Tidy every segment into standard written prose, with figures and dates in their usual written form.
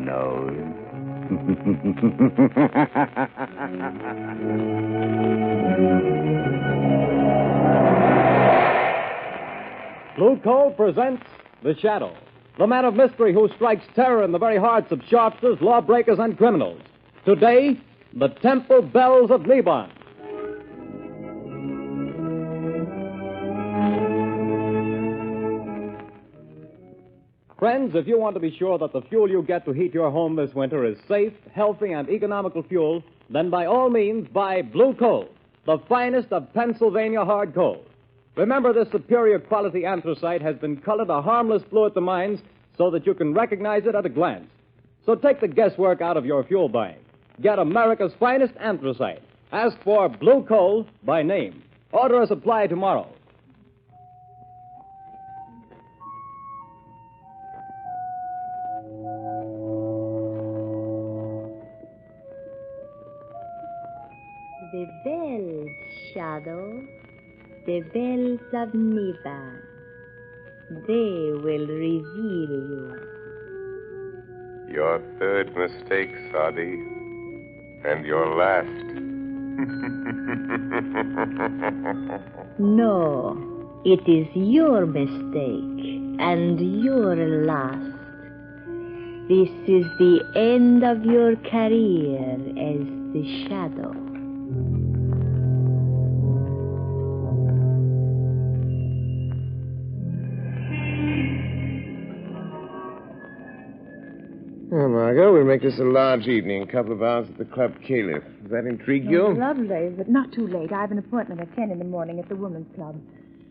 nose. Blue Coal presents The Shadow, the man of mystery who strikes terror in the very hearts of sharpsters, lawbreakers, and criminals. Today, the Temple Bells of Neban. Friends, if you want to be sure that the fuel you get to heat your home this winter is safe, healthy, and economical fuel, then by all means buy Blue Coal, the finest of Pennsylvania hard coal. Remember, this superior quality anthracite has been colored a harmless blue at the mines so that you can recognize it at a glance. So take the guesswork out of your fuel buying. Get America's finest anthracite. Ask for Blue Coal by name. Order a supply tomorrow. The bells, Shadow, the bells of Neban. They will reveal you. Your third mistake, Sadi, and your last. No, it is your mistake and your last. This is the end of your career as the Shadow. Oh, Margot, we'll make this a large evening. A couple of hours at the Club Caliph. Does that intrigue you? Lovely, but not too late. I have an appointment at 10 in the morning at the Women's Club.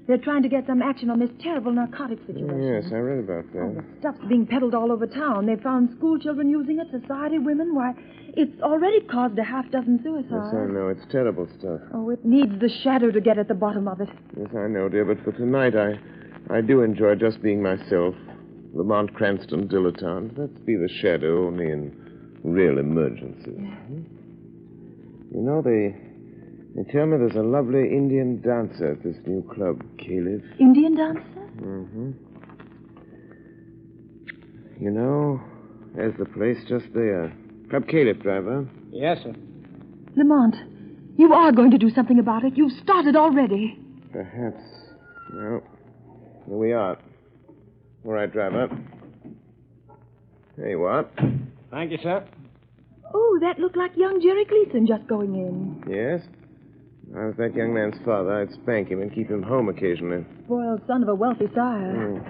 They're trying to get some action on this terrible narcotic situation. Yes, I read about that. Oh, the stuff's being peddled all over town. They've found school children using it, society women. Why, it's already caused a half dozen suicides. Yes, I know. It's terrible stuff. Oh, it needs the Shadow to get at the bottom of it. Yes, I know, dear, but for tonight, I do enjoy just being myself. Lamont Cranston, dilettante. Let's be the Shadow only in real emergencies. You know, they tell me there's a lovely Indian dancer at this new club, Caliph. Indian dancer? Mm-hmm. You know, there's the place just there. Club Caliph, driver. Yes, sir. Lamont, you are going to do something about it. You've started already. Perhaps. Well, here we are. All right, driver. There you are. Thank you, sir. Oh, that looked like young Jerry Gleason just going in. Yes? If I was that young man's father, I'd spank him and keep him home occasionally. Spoiled son of a wealthy sire.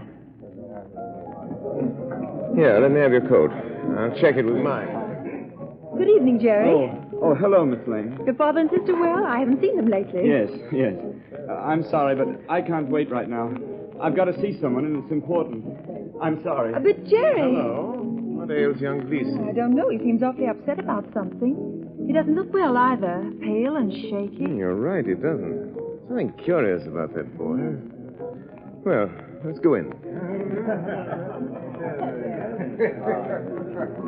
Here, let me have your coat. I'll check it with mine. Good evening, Jerry. Oh, hello, Miss Lane. Your father and sister well? I haven't seen them lately. Yes. I'm sorry, but I can't wait right now. I've got to see someone, and it's important. I'm sorry. But, Jerry... Hello. What ails young Gleason? I don't know. He seems awfully upset about something. He doesn't look well either. Pale and shaky. You're right, he doesn't. Something curious about that boy. Well, let's go in.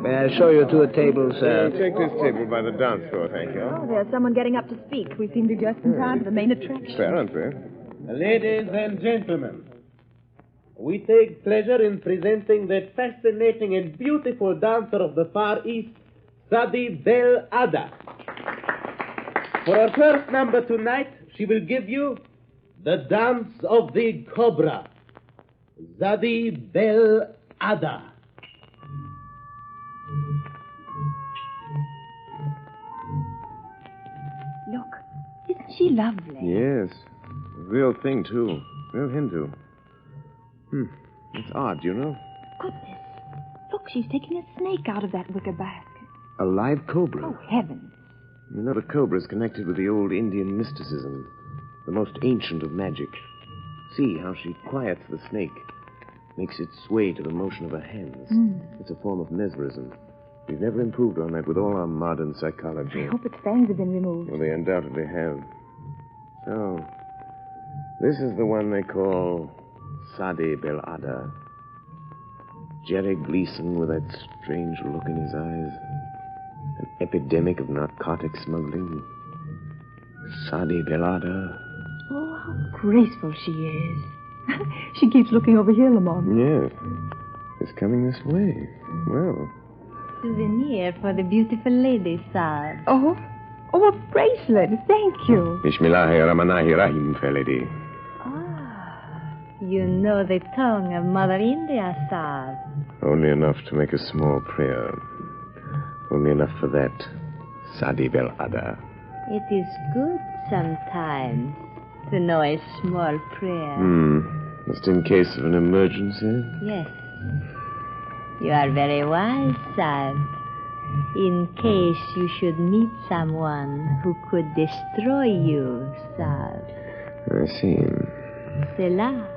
May I show you to a table, sir? Take this table by the dance floor, thank you. Oh, there's someone getting up to speak. We seem to be just in time for the main attraction. Apparently. Ladies and gentlemen, we take pleasure in presenting the fascinating and beautiful dancer of the Far East, Sadi Bel Ada. For our first number tonight, she will give you the dance of the cobra, Sadi Bel Ada. Look, isn't she lovely? Yes. Real thing, too. Real Hindu. It's odd, you know. Goodness. Look, she's taking a snake out of that wicker basket. A live cobra. Oh, heavens. You know, the cobra is connected with the old Indian mysticism, the most ancient of magic. See how she quiets the snake, makes it sway to the motion of her hands. It's a form of mesmerism. We've never improved on that with all our modern psychology. I hope its fangs have been removed. Well, they undoubtedly have. So, this is the one they call Sadi Bel Ada. Jerry Gleason with that strange look in his eyes. An epidemic of narcotic smuggling. Sadi Bel Ada. Oh, how graceful she is. She keeps looking over here, Lamont. Yes. It's coming this way. Well, souvenir for the beautiful lady, sir. Oh? Oh, a bracelet. Thank you. Bismillahirrahmanirrahim, fair lady. Ah, you know the tongue of Mother India, sir. Only enough to make a small prayer. Only enough for that, Sadi Bel Ada. It is good sometimes to know a small prayer. Just in case of an emergency? Yes. You are very wise, sir. In case you should meet someone who could destroy you, sir. I see. Cela.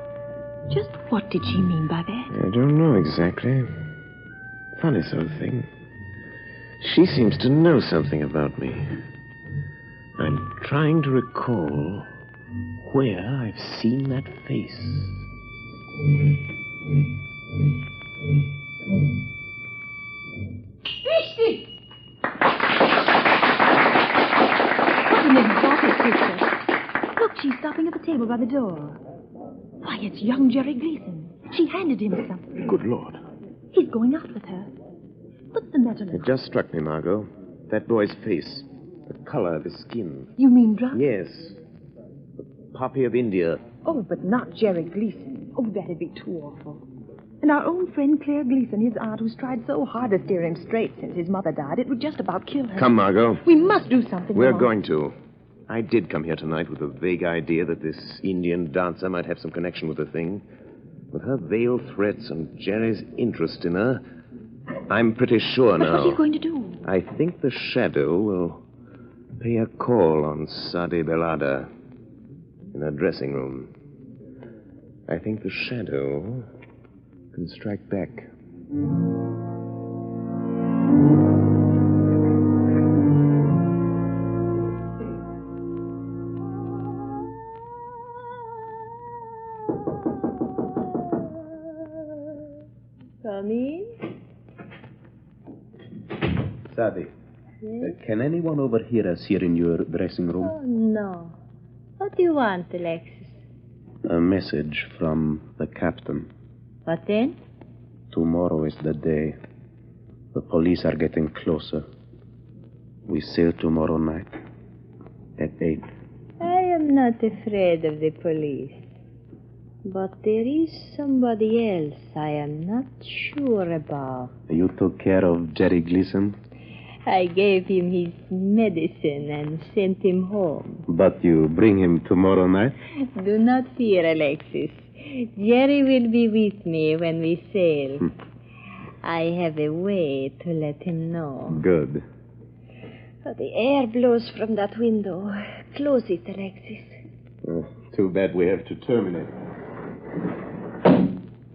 Just what did she mean by that? I don't know exactly. Funny sort of thing. She seems to know something about me. I'm trying to recall where I've seen that face. What an exotic picture. Look, she's stopping at the table by the door. Why, it's young Jerry Gleason. She handed him something. Good Lord. He's going out with her. What's the matter now? It just struck me, Margot. That boy's face. The color of his skin. You mean drunk? Yes. The poppy of India. Oh, but not Jerry Gleason. Oh, that'd be too awful. And our own friend Claire Gleason, his aunt, who's tried so hard to steer him straight since his mother died, it would just about kill her. Come, Margot. We must do something. We're Mom. going to. I did come here tonight with a vague idea that this Indian dancer might have some connection with the thing. With her veiled threats and Jerry's interest in her, I'm pretty sure But now. what are you going to do? I think the shadow will pay a call on Sadi Belada in her dressing room. I think the shadow can strike back. Come in. Sadi, Yes? can anyone overhear us here in your dressing room? Oh, no. What do you want, Alexis? A message from the captain. What then? Tomorrow is the day. The police are getting closer. We sail tomorrow night at 8. I am not afraid of the police. But there is somebody else I am not sure about. You took care of Jerry Gleason, I gave him his medicine and sent him home. but you bring him tomorrow night? Do not fear, Alexis. Jerry will be with me when we sail. I have a way to let him know. Good. Oh, the air blows from that window. Close it, Alexis. Too bad we have to terminate.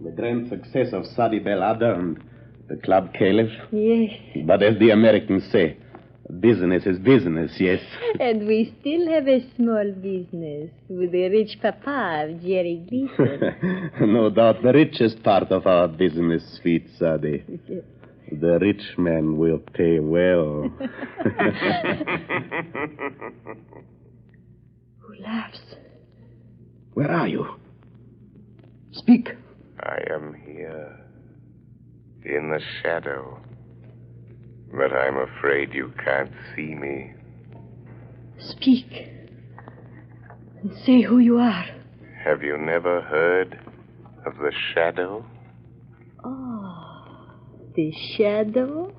The grand success of Sadi Belada and the Club Caliph. Yes. But as the Americans say, business is business, yes. And we still have a small business with the rich papa of Jerry Gleason. No doubt the richest part of our business, sweet Sadi. The rich man will pay well. Who laughs? Where are you? Speak. I am here. In the shadow. But I'm afraid you can't see me. Speak. And say who you are. Have you never heard of the shadow? Oh, the shadow?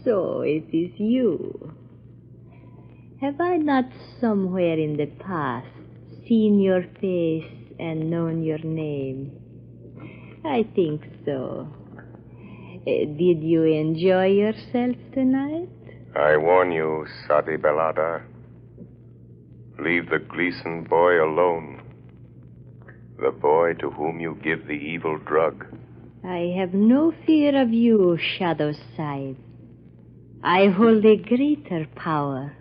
So it is you. Have I not somewhere in the past seen your face and known your name? I think so. Did you enjoy yourself tonight? I warn you, Sadi Belada. Leave the Gleason boy alone. The boy to whom you give the evil drug. I have no fear of you, Shadow Side. I hold a greater power.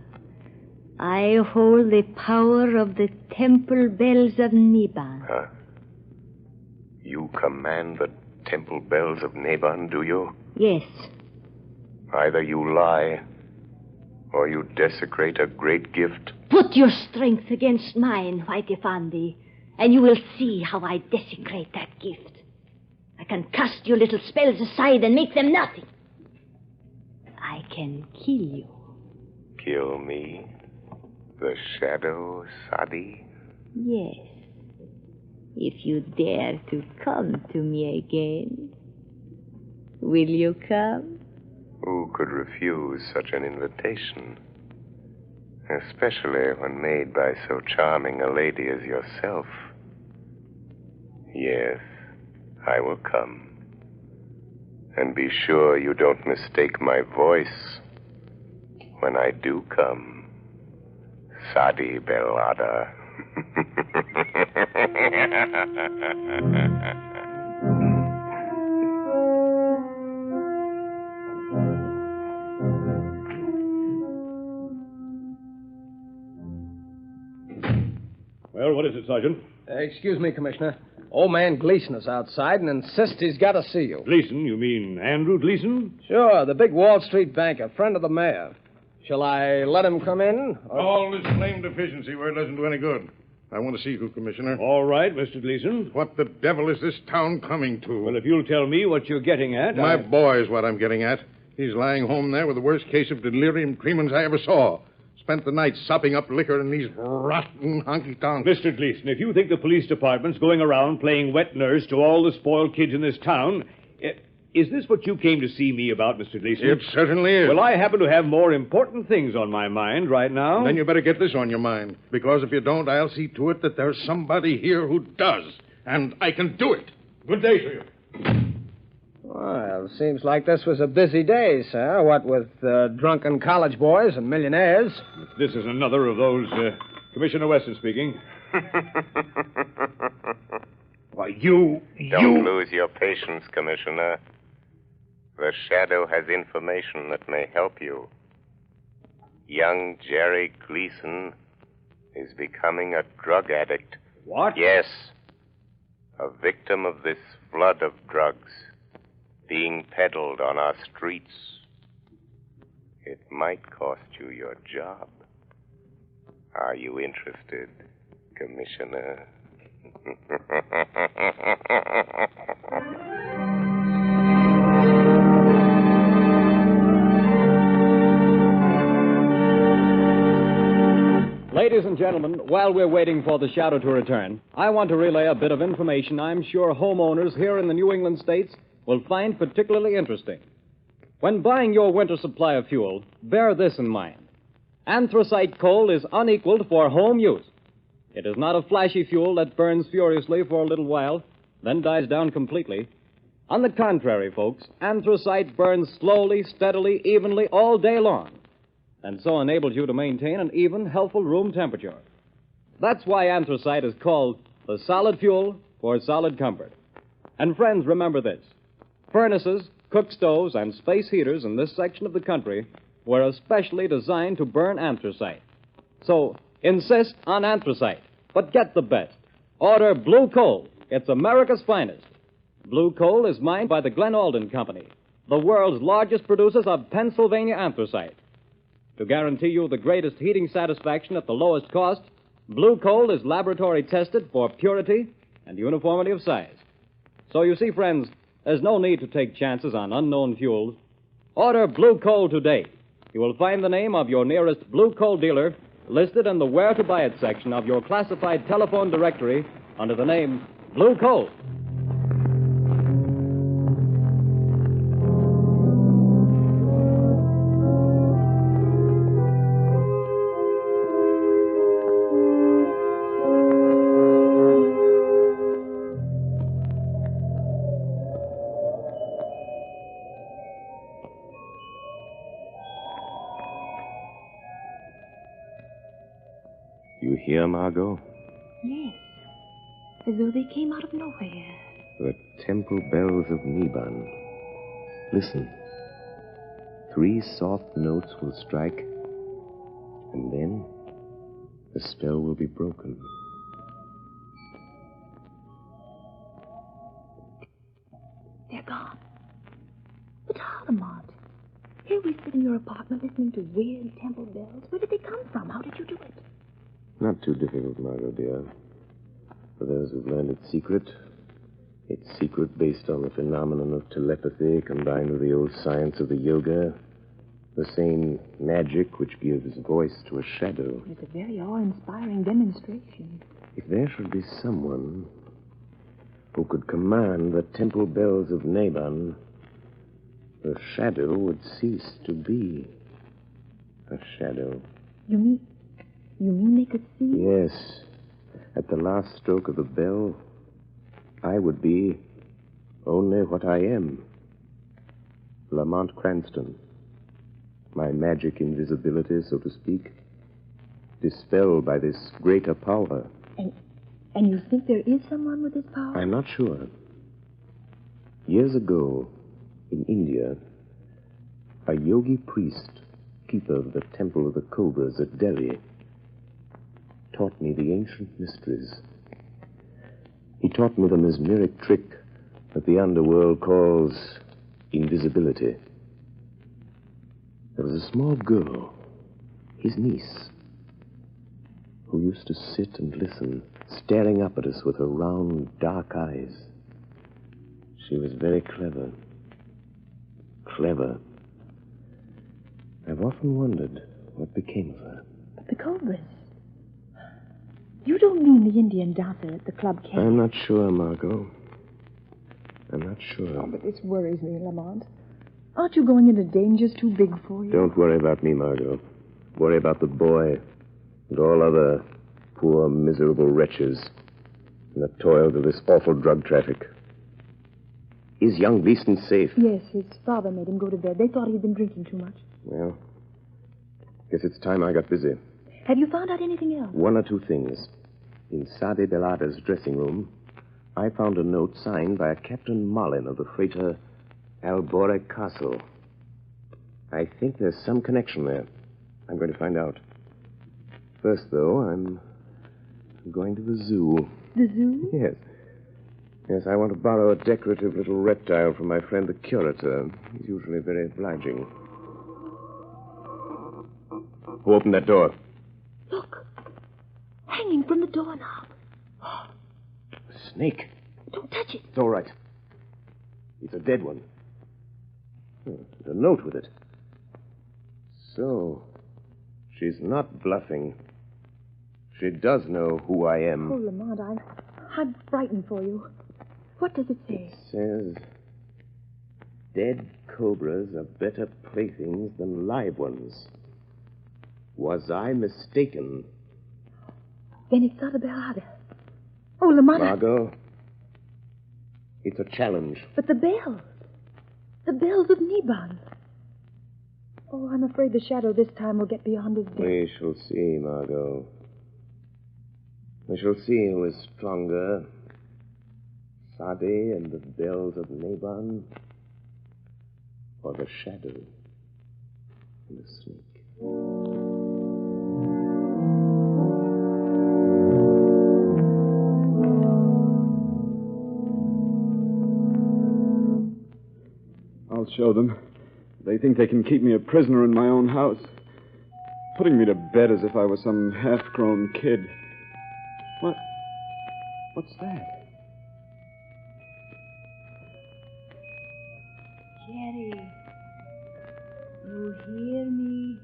I hold the power of the temple bells of Neban. Huh? You command the temple bells of Neban, do you? Yes. Either you lie, or you desecrate a great gift. Put your strength against mine, Whitey Fandy, and you will see how I desecrate that gift. A can cast your little spells aside and make them nothing. I can kill you. Kill me? The shadow, Sadi? Yes. If you dare to come to me again. Will you come? Who could refuse such an invitation? Especially when made by so charming a lady as yourself. Yes, I will come. And be sure you don't mistake my voice when I do come. Sadi Belada. Well, what is it, Sergeant? Excuse me, Commissioner. Old man Gleason is outside and insists he's got to see you. Gleason? You mean Andrew Gleason? Sure, the big Wall Street banker, friend of the mayor. Shall I let him come in? All this claim deficiency where it doesn't do any good. I want to see you, Commissioner. All right, Mr. Gleason. What the devil is this town coming to? Well, if you'll tell me what you're getting at... My boy is what I'm getting at. He's lying home there with the worst case of delirium tremens I ever saw. Spent the night sopping up liquor in these rotten honky-tonks. Mr. Gleason, if you think the police department's going around playing wet nurse to all the spoiled kids in this town... Is this what you came to see me about, Mr. Gleason? It certainly is. Well, I happen to have more important things on my mind right now. Then you better get this on your mind. Because if you don't, I'll see to it that there's somebody here who does. And I can do it. Good day to you. Well, seems like this was a busy day, sir. What with drunken college boys and millionaires. This is another of those... Commissioner Weston speaking. Why, you... Don't lose your patience, Commissioner. The Shadow has information that may help you. Young Jerry Gleason is becoming a drug addict. What? Yes. A victim of this flood of drugs being peddled on our streets. It might cost you your job. Are you interested, Commissioner? Ladies and gentlemen, while we're waiting for the Shadow to return, I want to relay a bit of information I'm sure homeowners here in the New England states will find particularly interesting. When buying your winter supply of fuel, bear this in mind. Anthracite coal is unequaled for home use. It is not a flashy fuel that burns furiously for a little while, then dies down completely. On the contrary, folks, anthracite burns slowly, steadily, evenly all day long, and so enables you to maintain an even, healthful room temperature. That's why anthracite is called the solid fuel for solid comfort. And friends, remember this. Furnaces, cook stoves, and space heaters in this section of the country were especially designed to burn anthracite. So, insist on anthracite, but get the best. Order blue coal. It's America's finest. Blue coal is mined by the Glen Alden Company, the world's largest producers of Pennsylvania anthracite. To guarantee you the greatest heating satisfaction at the lowest cost, blue coal is laboratory tested for purity and uniformity of size. So you see, friends, there's no need to take chances on unknown fuels. Order blue coal today. You will find the name of your nearest blue coal dealer listed in the Where to Buy It section of your classified telephone directory under the name Blue Coal. You hear, Margot? Yes. As though they came out of nowhere. The temple bells of Neban. Listen. 3 soft notes will strike, and then the spell will be broken. They're gone. But Harlemont, here we sit in your apartment listening to weird temple bells. Where did they come from? How did you do it? Not too difficult, Margot, dear. For those who've learned its secret, Its secret based on the phenomenon of telepathy combined with the old science of the yoga. The same magic which gives voice to a shadow. It's a very awe-inspiring demonstration. If there should be someone who could command the temple bells of Neban, the shadow would cease to be a shadow. You mean they could see? Yes. At the last stroke of the bell, I would be only what I am. Lamont Cranston. My magic invisibility, so to speak, dispelled by this greater power. And you think there is someone with this power? I'm not sure. Years ago, in India, a yogi priest, keeper of the Temple of the Cobras at Delhi, taught me the ancient mysteries. He taught me the mesmeric trick that the underworld calls invisibility. There was a small girl, his niece, who used to sit and listen, staring up at us with her round, dark eyes. She was very clever. Clever. I've often wondered what became of her. But the Cobras. You don't mean the Indian dancer at the club camp? I'm not sure, Margot. I'm not sure. Oh, but this worries me, Lamont. Aren't you going into dangers too big for you? Don't worry about me, Margot. Worry about the boy and all other poor, miserable wretches in the toils of this awful drug traffic. Is young Gleason safe? Yes, his father made him go to bed. They thought he'd been drinking too much. Well, guess it's time I got busy. Have you found out anything else? One or two things. In Sadi Belada's dressing room, I found a note signed by a Captain Mollin of the freighter Albore Castle. I think there's some connection there. I'm going to find out. First, though, I'm going to the zoo. The zoo? Yes. Yes, I want to borrow a decorative little reptile from my friend the curator. He's usually very obliging. Who opened that door? Look. Hanging from the doorknob. A snake. Don't touch it. It's all right. It's a dead one. There's a note with it. So, she's not bluffing. She does know who I am. Oh, Lamont, I'm frightened for you. What does it say? It says, dead cobras are better playthings than live ones. Was I mistaken? Then it's Sadi Belada. Oh, Lamont. Margot, it's a challenge. But the bells. The bells of Neban. Oh, I'm afraid the shadow this time will get beyond his depth. We shall see, Margot. We shall see who is stronger. Sadi and the bells of Neban, or the shadow and the snake. I'll show them. They think they can keep me a prisoner in my own house, putting me to bed as if I was some half-grown kid. What's that? Jerry, you hear me?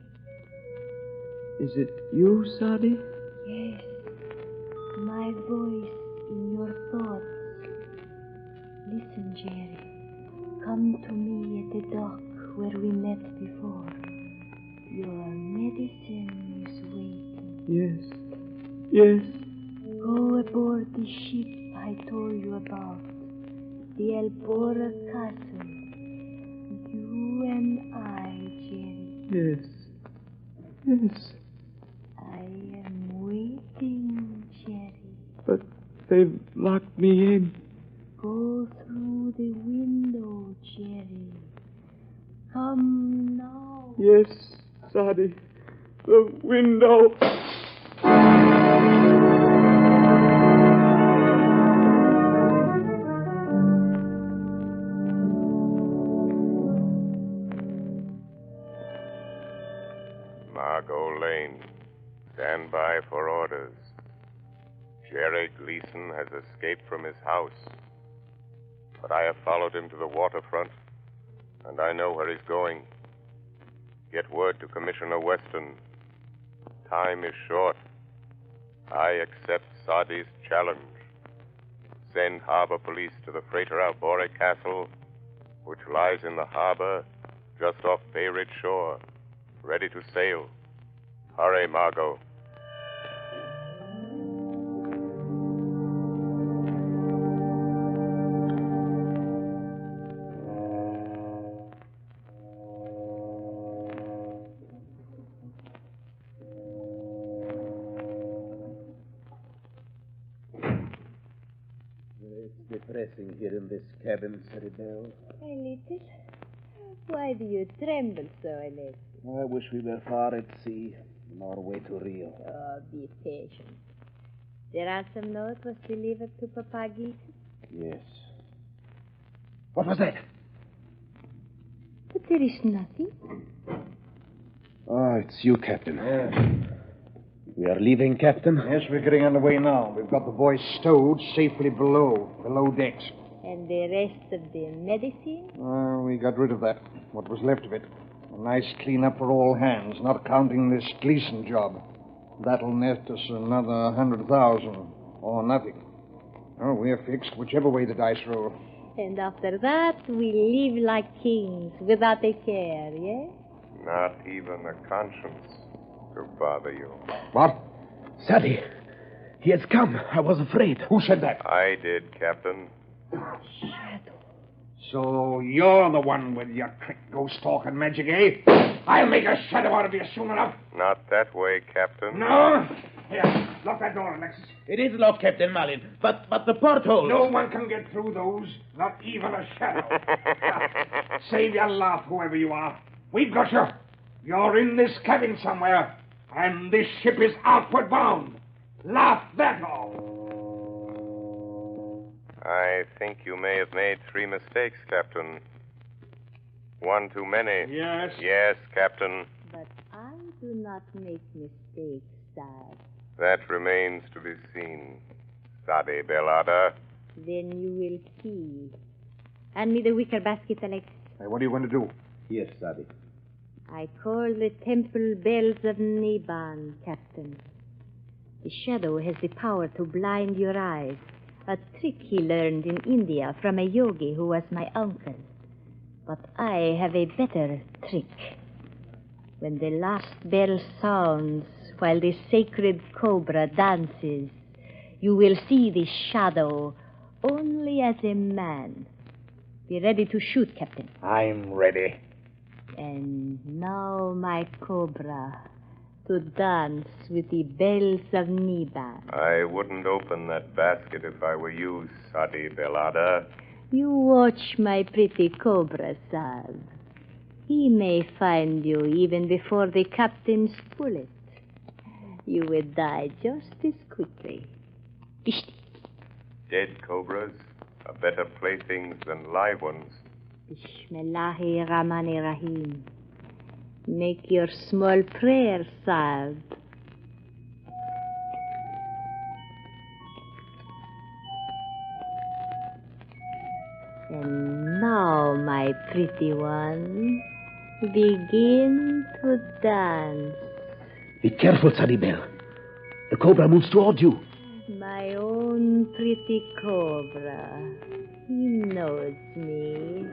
Is it you, Sadi? Yes, my voice in your thoughts. Listen, Jerry. Come to me at the dock where we met before. Your medicine is waiting. Yes. Go aboard the ship I told you about, the Albora Castle. You and I, Jerry. Yes. I am waiting, Jerry. But they've locked me in. Go through the window, Jerry. Come now. Yes, Sadi. The window. Margot Lane, stand by for orders. Jerry Gleason has escaped from his house. but I have followed him to the waterfront, and I know where he's going. Get word to Commissioner Weston. Time is short. I accept Sadi's challenge. Send harbor police to the freighter Albore Castle, which lies in the harbor just off Bay Ridge shore, ready to sail. Hurry, Margot. It's depressing here in this cabin, Cerebel. A little. Why do you tremble so, Alexis? I wish we were far at sea, on our way to Rio. Oh, be patient. The ransom note was delivered to Papa Gibson? Yes. What was that? But there is nothing. Oh, it's you, Captain. We are leaving, Captain? Yes, we're getting underway now. We've got the boys stowed safely below decks. And the rest of the medicine? We got rid of that, what was left of it. A nice clean-up for all hands, not counting this Gleason job. That'll net us another 100,000, or nothing. Oh, we're fixed, whichever way the dice roll. And after that, we live like kings, without a care, yes? Not even a conscience to bother you. What? Sadie, he has come. I was afraid. Who said that? I did, Captain. Shadow. So you're the one with your trick ghost talk and magic, eh? I'll make a shadow out of you soon enough. Not that way, Captain. No? Here, lock that door, Alexis. It is locked, Captain Malin. But the porthole... No one can get through those, not even a shadow. Save your laugh, whoever you are. We've got you. You're in this cabin somewhere, and this ship is outward bound. Laugh that all. I think you may have made 3 mistakes, Captain. One too many. Yes? Yes, Captain. But I do not make mistakes, sir. That remains to be seen. Sade Belada. Then you will see. Hand me the wicker basket, Alexis. Hey, what are you going to do? Yes, Sadi. I call the temple bells of Neban, Captain. The shadow has the power to blind your eyes. A trick he learned in India from a yogi who was my uncle. But I have a better trick. When the last bell sounds while the sacred cobra dances, you will see the shadow only as a man. Be ready to shoot, Captain. I'm ready. And now, my cobra, to dance with the bells of Neban. I wouldn't open that basket if I were you, Sadi Belada. You watch my pretty cobra, sir. He may find you even before the captain's bullet. You would die just as quickly. Dead cobras are better playthings than live ones. Bismillahi Rahmani Rahim. Make your small prayer, sir. And now, my pretty one, begin to dance. Be careful, Sadi Bell. The cobra moves toward you. My own pretty cobra. He knows me.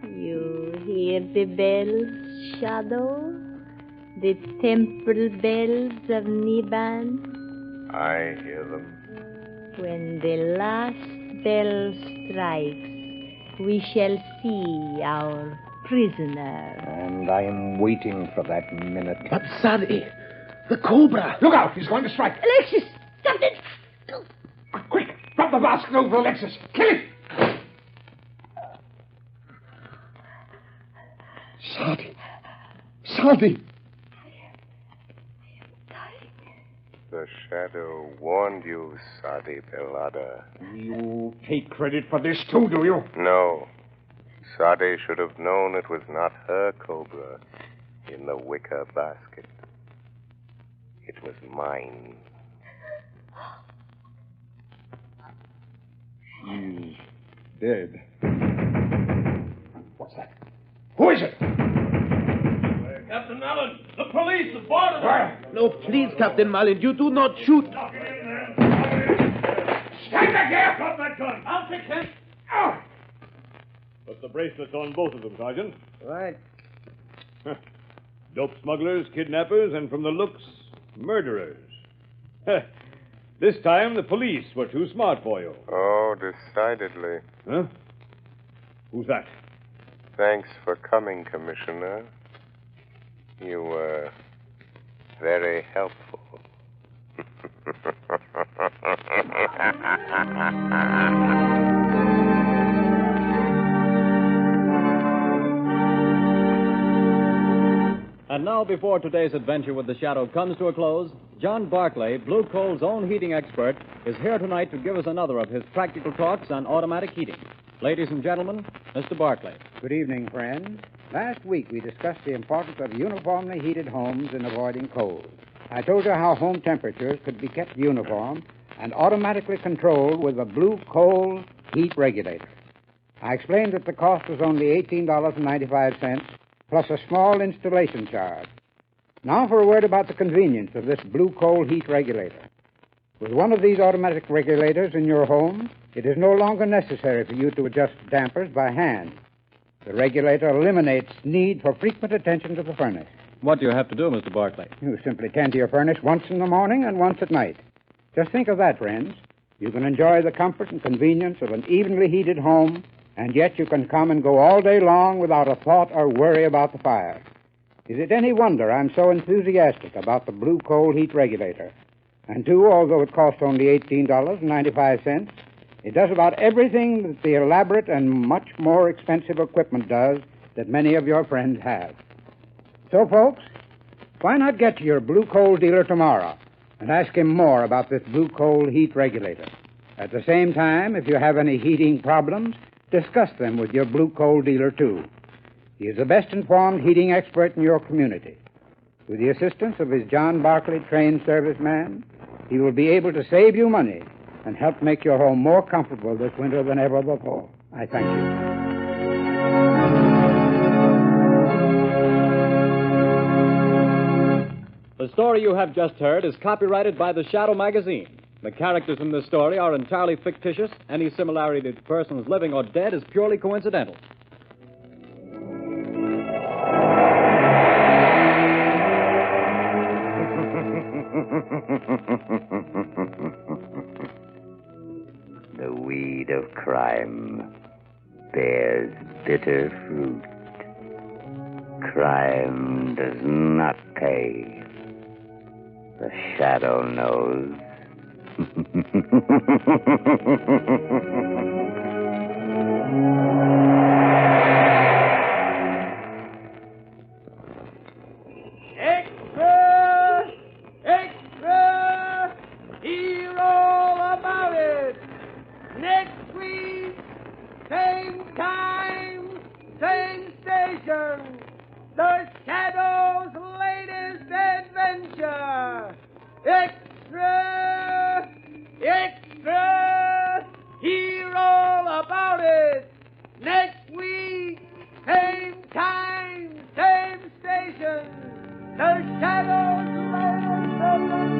You hear the bells, Shadow? The temple bells of Neban? I hear them. When the last bell strikes, we shall see our prisoner. And I am waiting for that minute. But, Sadi, the cobra. Look out! He's going to strike. Alexis! Captain! Quick! Drop the basket over Alexis. Kill him! Sadi. Sadi. The shadow warned you, Sadi Belada. You take credit for this too, do you? No. Sadi should have known it was not her cobra in the wicker basket. It was mine. dead. What's that? Who is it? Captain Allen, the police have boarded Where? No, please, Captain Malin, you do not shoot. Stand back here! Drop that gun. I'll fix him. Oh. Put the bracelets on both of them, Sergeant. Right. Dope smugglers, kidnappers, and from the looks, murderers. This time the police were too smart for you. Oh, decidedly. Huh? Who's that? Thanks for coming, Commissioner. You were very helpful. And now, before today's adventure with the Shadow comes to a close, John Barclay, Blue Coal's own heating expert, is here tonight to give us another of his practical talks on automatic heating. Ladies and gentlemen, Mr. Barclay. Good evening, friends. Last week we discussed the importance of uniformly heated homes in avoiding cold. I told you how home temperatures could be kept uniform and automatically controlled with a Blue Coal heat regulator. I explained that the cost was only $18.95 plus a small installation charge. Now for a word about the convenience of this Blue Coal heat regulator. With one of these automatic regulators in your home, it is no longer necessary for you to adjust dampers by hand. The regulator eliminates need for frequent attention to the furnace. What do you have to do, Mr. Barclay? You simply tend to your furnace once in the morning and once at night. Just think of that, friends. You can enjoy the comfort and convenience of an evenly heated home, and yet you can come and go all day long without a thought or worry about the fire. Is it any wonder I'm so enthusiastic about the Blue Coal heat regulator? And, too, although it costs only $18.95, it does about everything that the elaborate and much more expensive equipment does that many of your friends have. So, folks, why not get to your Blue Coal dealer tomorrow and ask him more about this Blue Coal heat regulator? At the same time, if you have any heating problems, discuss them with your Blue Coal dealer, too. He is the best-informed heating expert in your community. With the assistance of his John Barclay trained serviceman, he will be able to save you money and help make your home more comfortable this winter than ever before. I thank you. The story you have just heard is copyrighted by the Shadow magazine. The characters in this story are entirely fictitious. Any similarity to persons living or dead is purely coincidental. The weed of crime bears bitter fruit. Crime does not pay. The Shadow knows. Extra! Extra! Hear all about it! Next week, same time, same station. The Shadow's latest adventure. Extra! Extra! Hear all about it! Next week, same time, same station. The Shadow's latest adventure.